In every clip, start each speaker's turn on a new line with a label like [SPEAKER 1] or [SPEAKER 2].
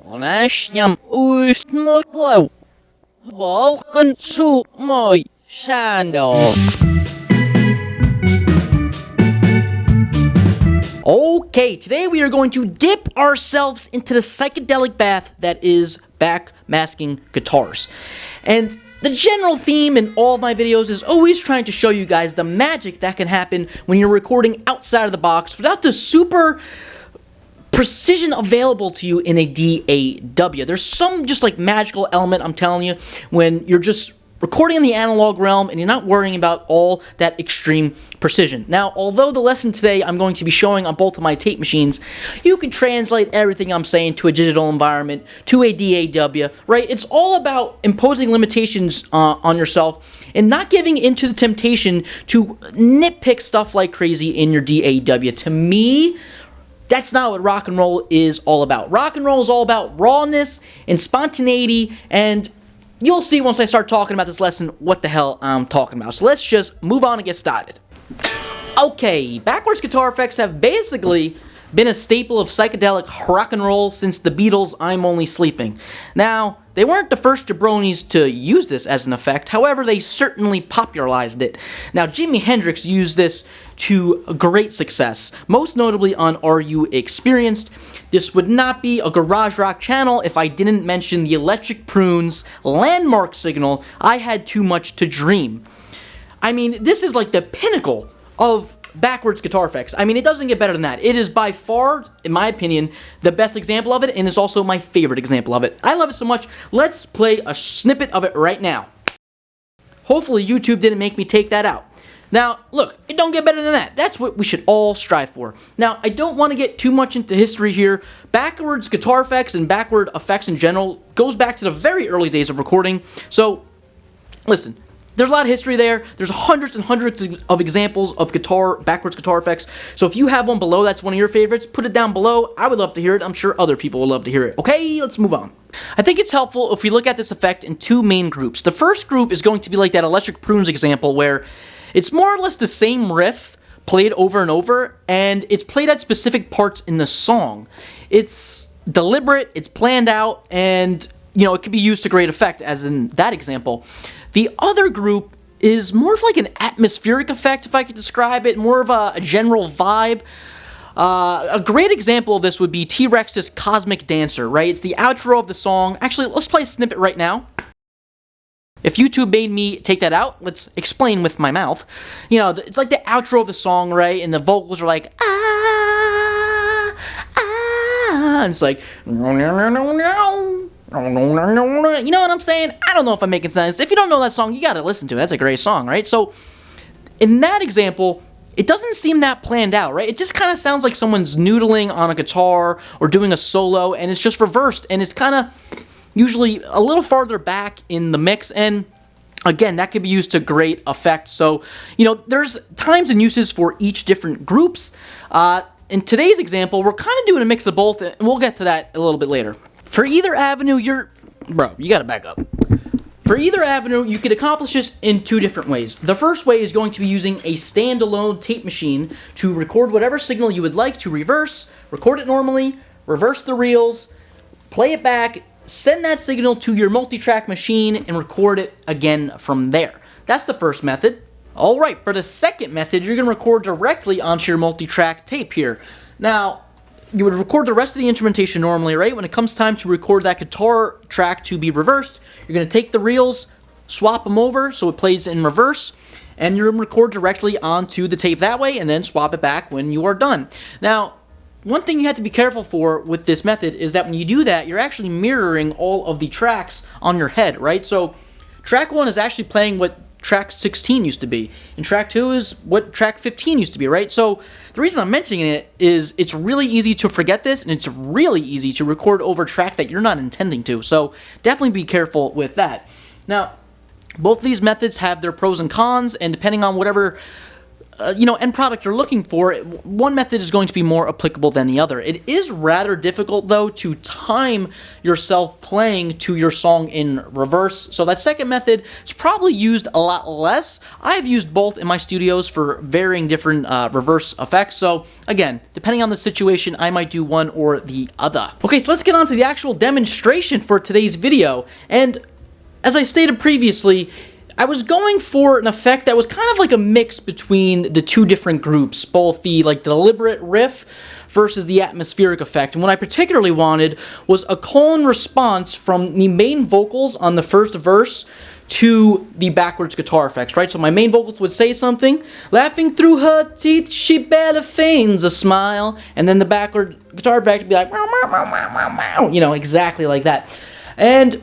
[SPEAKER 1] Naśniam uśmukłał Balkan su mój sandal. Okay, today we are going to dip ourselves into the psychedelic bath that is backmasking guitars. And the general theme in all of my videos is always trying to show you guys the magic that can happen when you're recording outside of the box without the super precision available to you in a DAW. There's some just like magical element, I'm telling you, when you're just recording in the analog realm and you're not worrying about all that extreme precision. Now, although the lesson today I'm going to be showing on both of my tape machines, you can translate everything I'm saying to a digital environment, to a DAW, right? It's all about imposing limitations on yourself and not giving into the temptation to nitpick stuff like crazy in your DAW. To me, that's not what rock and roll is all about. Rock and roll is all about rawness and spontaneity, and you'll see once I start talking about this lesson what the hell I'm talking about. So let's just move on and get started. Okay, backwards guitar effects have basically been a staple of psychedelic rock and roll since the Beatles' I'm Only Sleeping. Now, they weren't the first jabronis to use this as an effect, however, they certainly popularized it. Now, Jimi Hendrix used this to great success, most notably on Are You Experienced? This would not be a garage rock channel if I didn't mention the Electric Prunes landmark signal, I Had Too Much to Dream. I mean, this is like the pinnacle of backwards guitar effects. I mean, it doesn't get better than that. It is by far, in my opinion, the best example of it, and is also my favorite example of it. I love it so much. Let's play a snippet of it right now. Hopefully YouTube didn't make me take that out. Now, look, it don't get better than that. That's what we should all strive for. Now, I don't want to get too much into history here. Backwards guitar effects and backward effects in general goes back to the very early days of recording. So, listen, there's a lot of history there. There's hundreds and hundreds of examples of backwards guitar effects. So if you have one below that's one of your favorites, put it down below. I would love to hear it. I'm sure other people would love to hear it. Okay, let's move on. I think it's helpful if we look at this effect in two main groups. The first group is going to be like that Electric Prunes example where it's more or less the same riff played over and over, and it's played at specific parts in the song. It's deliberate, it's planned out, and it can be used to great effect, as in that example. The other group is more of like an atmospheric effect, if I could describe it, more of a general vibe. A great example of this would be T-Rex's Cosmic Dancer, right? It's the outro of the song. Actually, let's play a snippet right now. If YouTube made me take that out, let's explain with my mouth. It's like the outro of the song, right? And the vocals are like, ah, ah, and it's like, you know what I'm saying? I don't know if I'm making sense. If you don't know that song, you gotta listen to it. That's a great song, right? So, in that example, it doesn't seem that planned out, right? It just kind of sounds like someone's noodling on a guitar or doing a solo, and it's just reversed, and it's kind of usually a little farther back in the mix, and again, that could be used to great effect. So, there's times and uses for each different groups. In today's example, we're kind of doing a mix of both, and we'll get to that a little bit later. For either avenue, you gotta back up. For either avenue, you could accomplish this in two different ways. The first way is going to be using a standalone tape machine to record whatever signal you would like to reverse, record it normally, reverse the reels, play it back, send that signal to your multi-track machine, and record it again from there. That's the first method. Alright, for the second method, you're going to record directly onto your multi-track tape here. Now, you would record the rest of the instrumentation normally, right? When it comes time to record that guitar track to be reversed, you're going to take the reels, swap them over so it plays in reverse, and you're going to record directly onto the tape that way, and then swap it back when you are done. Now, one thing you have to be careful for with this method is that when you do that, you're actually mirroring all of the tracks on your head, right? So, track 1 is actually playing what track 16 used to be, and track 2 is what track 15 used to be, right? So, the reason I'm mentioning it is it's really easy to forget this, and it's really easy to record over a track that you're not intending to, so definitely be careful with that. Now, both of these methods have their pros and cons, and depending on whatever end product you're looking for, one method is going to be more applicable than the other. It is rather difficult, though, to time yourself playing to your song in reverse. So that second method is probably used a lot less. I've used both in my studios for varying different reverse effects. So again, depending on the situation, I might do one or the other. Okay, so let's get on to the actual demonstration for today's video. And as I stated previously, I was going for an effect that was kind of like a mix between the two different groups, both the deliberate riff versus the atmospheric effect. And what I particularly wanted was a call and response from the main vocals on the first verse to the backwards guitar effects, right? So my main vocals would say something, laughing through her teeth, she barely feigns a smile, and then the backward guitar effect would be like, meow, meow, meow, meow, meow, you know, exactly like that. And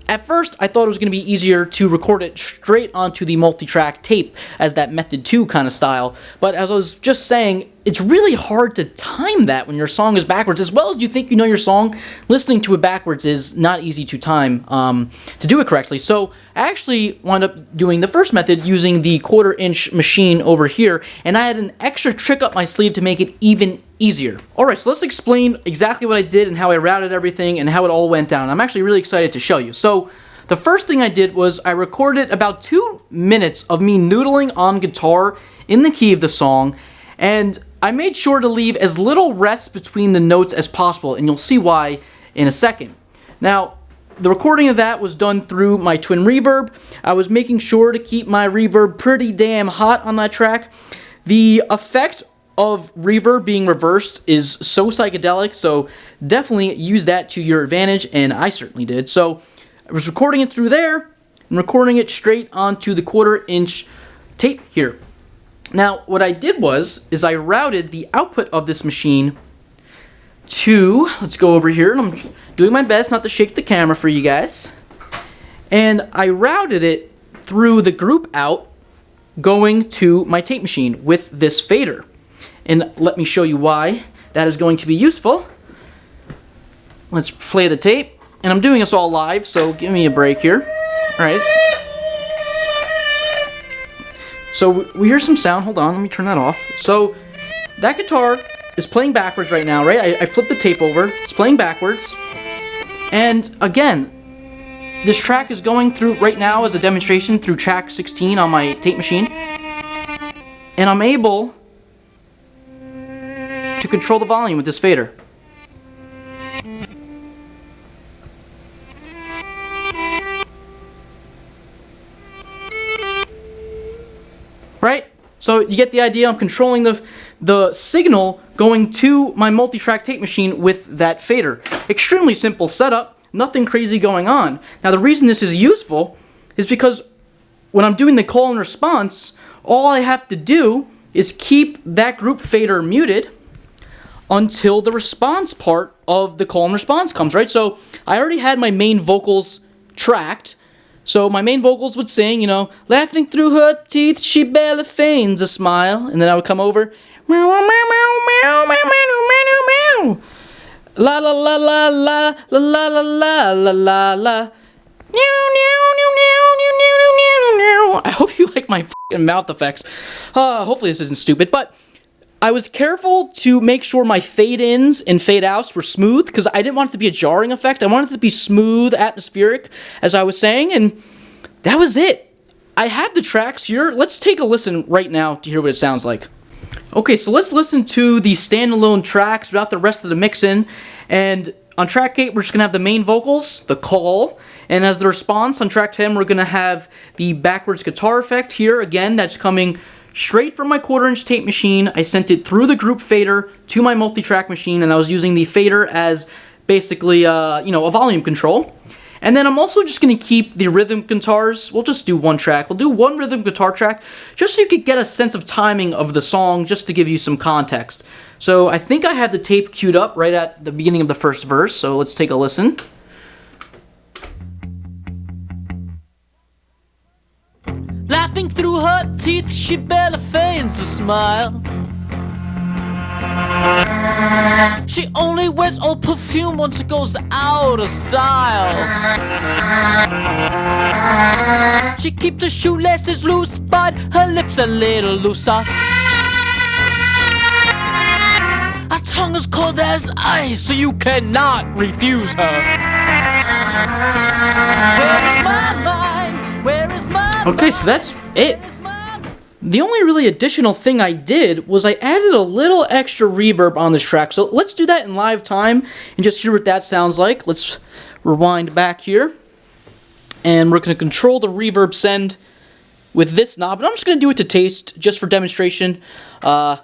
[SPEAKER 1] at first, I thought it was going to be easier to record it straight onto the multi-track tape as that Method 2 kind of style, but as I was just saying, it's really hard to time that when your song is backwards. As well as you think you know your song, listening to it backwards is not easy to time to do it correctly. So I actually wound up doing the first method using the 1/4-inch machine over here, and I had an extra trick up my sleeve to make it even easier. Alright, so let's explain exactly what I did and how I routed everything and how it all went down. I'm actually really excited to show you. So the first thing I did was I recorded about 2 minutes of me noodling on guitar in the key of the song, and I made sure to leave as little rest between the notes as possible, and you'll see why in a second. Now, the recording of that was done through my twin reverb. I was making sure to keep my reverb pretty damn hot on that track. The effect of reverb being reversed is so psychedelic, so definitely use that to your advantage, and I certainly did. So I was recording it through there and recording it straight onto the 1/4-inch tape here. Now, what I did is I routed the output of this machine to, let's go over here, and I'm doing my best not to shake the camera for you guys, and I routed it through the group out going to my tape machine with this fader. And let me show you why that is going to be useful. Let's play the tape, and I'm doing this all live, so give me a break here. All right. So we hear some sound. Hold on, let me turn that off. So that guitar is playing backwards right now, right? I flipped the tape over. It's playing backwards. And again, this track is going through right now as a demonstration through track 16 on my tape machine. And I'm able to control the volume with this fader. Right? So you get the idea. I'm controlling the signal going to my multi-track tape machine with that fader. Extremely simple setup, nothing crazy going on. Now the reason this is useful is because when I'm doing the call and response, all I have to do is keep that group fader muted until the response part of the call and response comes, right? So I already had my main vocals tracked. So my main vocals would sing, you know, laughing through her teeth, she barely feigns a smile. And then I would come over, meow, meow, meow, meow, meow, meow, meow, meow, la la la la la la la la la la la la. I hope you like my fucking mouth effects. Hopefully this isn't stupid, but I was careful to make sure my fade-ins and fade-outs were smooth because I didn't want it to be a jarring effect. I wanted it to be smooth, atmospheric, as I was saying, and that was it. I have the tracks here. Let's take a listen right now to hear what it sounds like. Okay, so let's listen to the standalone tracks without the rest of the mix-in, and on track 8, we're just going to have the main vocals, the call, and as the response on track 10, we're going to have the backwards guitar effect here. Again, that's coming straight from my 1/4-inch tape machine. I sent it through the group fader to my multi-track machine, and I was using the fader as basically, a volume control. And then I'm also just going to keep the rhythm guitars. We'll just do one track. We'll do one rhythm guitar track just so you could get a sense of timing of the song, just to give you some context. So I think I have the tape queued up right at the beginning of the first verse, so let's take a listen. Laughing through her teeth, she barely feigns a smile. She only wears old perfume once it goes out of style. She keeps her shoelaces loose, but her lips a little looser. Her tongue is cold as ice, so you cannot refuse her. Where is my mind? Where is my mind? Okay, so that's it. The only really additional thing I did was I added a little extra reverb on this track. So let's do that in live time and just hear what that sounds like. Let's rewind back here. And we're going to control the reverb send with this knob. And I'm just going to do it to taste, just for demonstration for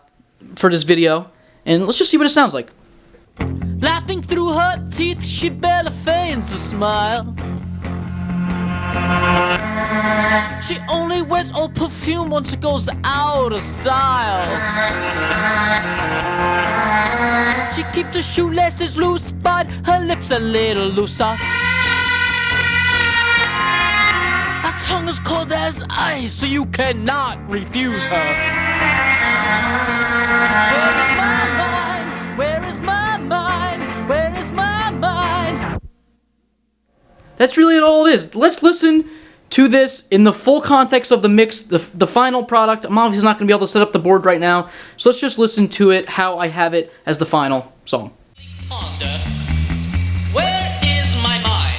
[SPEAKER 1] this video. And let's just see what it sounds like. Laughing through her teeth, she barely feigns a smile. She only wears old perfume once it goes out of style. She keeps her shoelaces loose, but her lips a little looser. Her tongue is cold as ice, so you cannot refuse her. Where is my mind? Where is my mind? Where is my mind? That's really all it is. Let's listen to this in the full context of the mix, the final product. I'm obviously not going to be able to set up the board right now, so let's just listen to it how I have it as the final song. Where is my mind?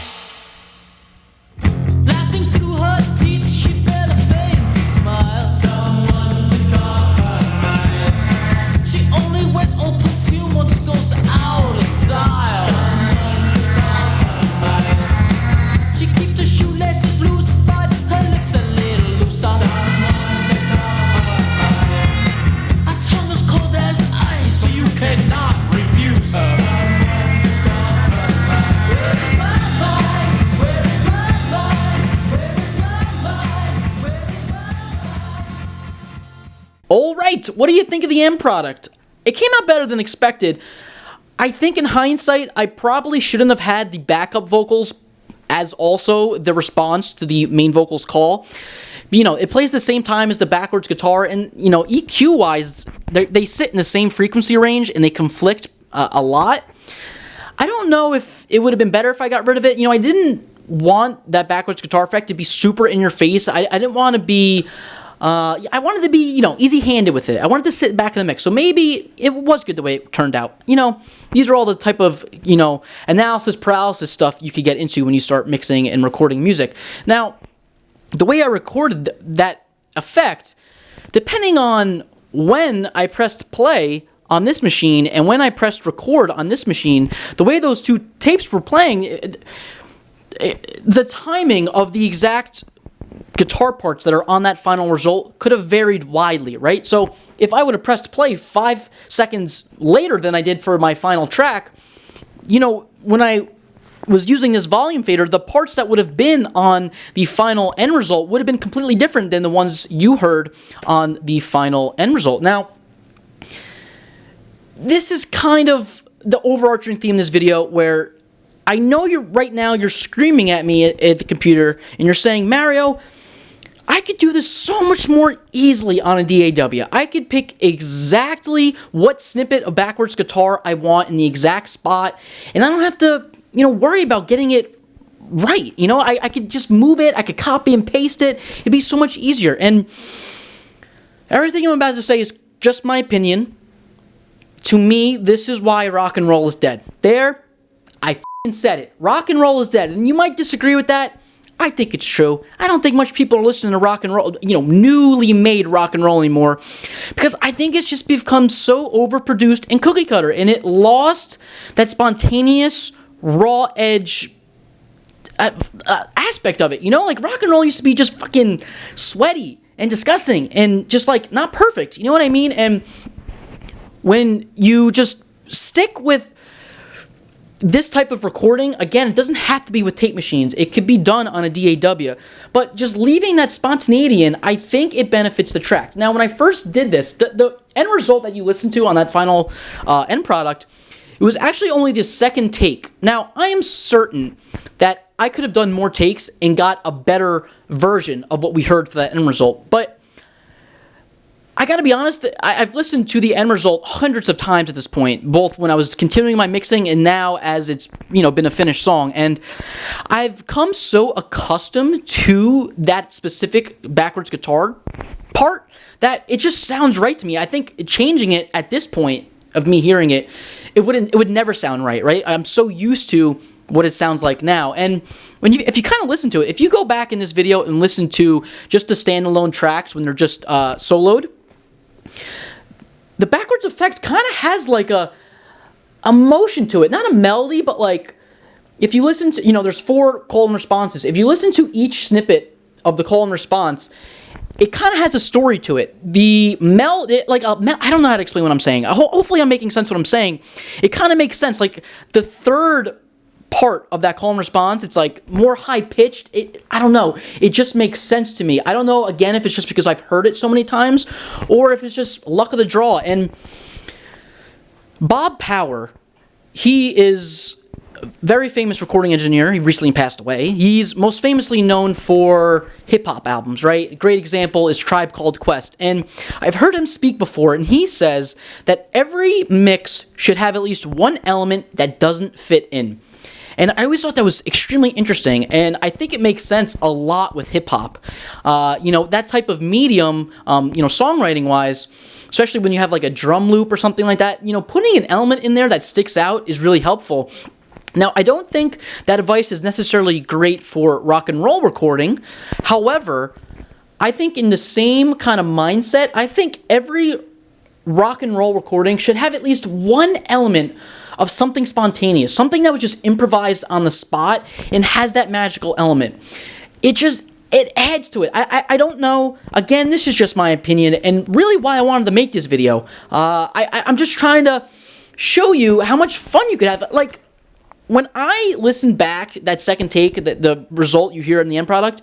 [SPEAKER 1] Laughing through her teeth, she barely feigns a smile. Someone to call her mine. She only wears old perfume once it goes out of style. Someone to call her mine. She keeps her shoelaces loose, but her lips a little looser. Someone to call her mine. Her tongue is cold as ice, so you cannot refuse her. Someone to call her mine. Where is my mind? Where is my mind? Where is my mind? Where is my mind? Alright, what do you think of the end product? It came out better than expected. I think in hindsight, I probably shouldn't have had the backup vocals as also the response to the main vocals call. You know, it plays the same time as the backwards guitar, and, you know, EQ-wise, they sit in the same frequency range, and they conflict a lot. I don't know if it would have been better if I got rid of it. You know, I didn't want that backwards guitar effect to be super in your face. I didn't want to be... I wanted to be, you know, easy-handed with it. I wanted to sit back in the mix. So maybe it was good the way it turned out. You know, these are all the type of, you know, analysis paralysis stuff you could get into when you start mixing and recording music. Now, the way I recorded that effect, depending on when I pressed play on this machine and when I pressed record on this machine, the way those two tapes were playing, the timing of the exact guitar parts that are on that final result could have varied widely, right? So if I would have pressed play 5 seconds later than I did for my final track, you know, when I was using this volume fader, the parts that would have been on the final end result would have been completely different than the ones you heard on the final end result. Now, this is kind of the overarching theme of this video, where I know right now you're screaming at me at the computer and you're saying, Mario, I could do this so much more easily on a DAW. I could pick exactly what snippet of backwards guitar I want in the exact spot, and I don't have to, you know, worry about getting it right. You know, I could just move it, I could copy and paste it. It'd be so much easier. And everything I'm about to say is just my opinion. To me, this is why rock and roll is dead. There, I f***ing said it. Rock and roll is dead. And you might disagree with that. I think it's true. I don't think much people are listening to rock and roll, you know, newly made rock and roll anymore, because I think it's just become so overproduced and cookie cutter, and it lost that spontaneous, raw edge aspect of it. You know, like rock and roll used to be just fucking sweaty and disgusting and just like not perfect. You know what I mean? And when you just stick with this type of recording, again, it doesn't have to be with tape machines. It could be done on a DAW. But just leaving that spontaneity in, I think it benefits the track. Now, when I first did this, the end result that you listen to on that final end product, it was actually only the second take. Now, I am certain that I could have done more takes and got a better version of what we heard for that end result. But I gotta be honest, I've listened to the end result hundreds of times at this point, both when I was continuing my mixing and now as it's, you know, been a finished song. And I've come so accustomed to that specific backwards guitar part that it just sounds right to me. I think changing it at this point of me hearing it, it would never sound right? I'm so used to what it sounds like now. And if you kind of listen to it, if you go back in this video and listen to just the standalone tracks when they're just soloed, the backwards effect kind of has like a motion to it, not a melody, but like if you listen to, there's 4 call and responses. If you listen to each snippet of the call and response, it kind of has a story to it. I don't know how to explain what I'm saying. Hopefully I'm making sense what I'm saying. It kind of makes sense. Like the third part of that call and response, it's like more high pitched. I don't know. It just makes sense to me. I don't know, again, if it's just because I've heard it so many times or if it's just luck of the draw. And Bob Power, he is a very famous recording engineer. He recently passed away. He's most famously known for hip-hop albums, right? A great example is Tribe Called Quest. And I've heard him speak before, and he says that every mix should have at least one element that doesn't fit in. And I always thought that was extremely interesting, and I think it makes sense a lot with hip-hop. That type of medium, songwriting-wise, especially when you have like a drum loop or something like that, putting an element in there that sticks out is really helpful. Now, I don't think that advice is necessarily great for rock and roll recording. However, I think in the same kind of mindset, I think every rock and roll recording should have at least one element of something spontaneous, something that was just improvised on the spot and has that magical element. It adds to it. I don't know. Again, this is just my opinion and really why I wanted to make this video. I'm just trying to show you how much fun you could have. Like, when I listened back, that second take, the result you hear in the end product,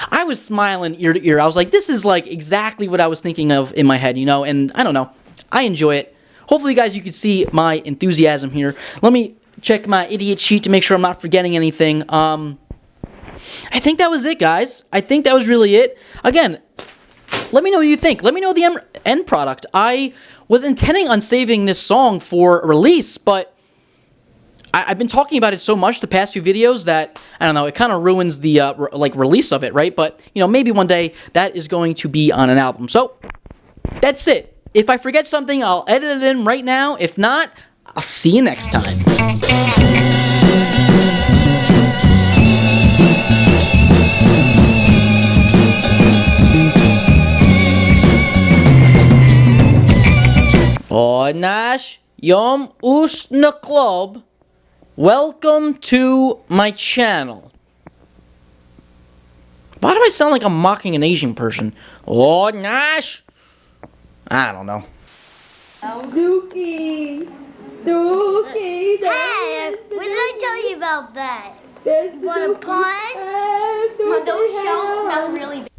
[SPEAKER 1] I was smiling ear to ear. I was like, this is like exactly what I was thinking of in my head, and I don't know. I enjoy it. Hopefully, guys, you can see my enthusiasm here. Let me check my idiot sheet to make sure I'm not forgetting anything. I think that was it, guys. I think that was really it. Again, let me know what you think. Let me know the end product. I was intending on saving this song for release, but I've been talking about it so much the past few videos that, I don't know, it kind of ruins the release of it, right? But, maybe one day that is going to be on an album. So, that's it. If I forget something, I'll edit it in right now. If not, I'll see you next time. Nash Yom Us Club. Welcome to my channel. Why do I sound like I'm mocking an Asian person? Oh, Nash. I don't know.
[SPEAKER 2] Dookie.
[SPEAKER 3] Hey, what did I tell you about that? Want a pun? Those shells smell really bad.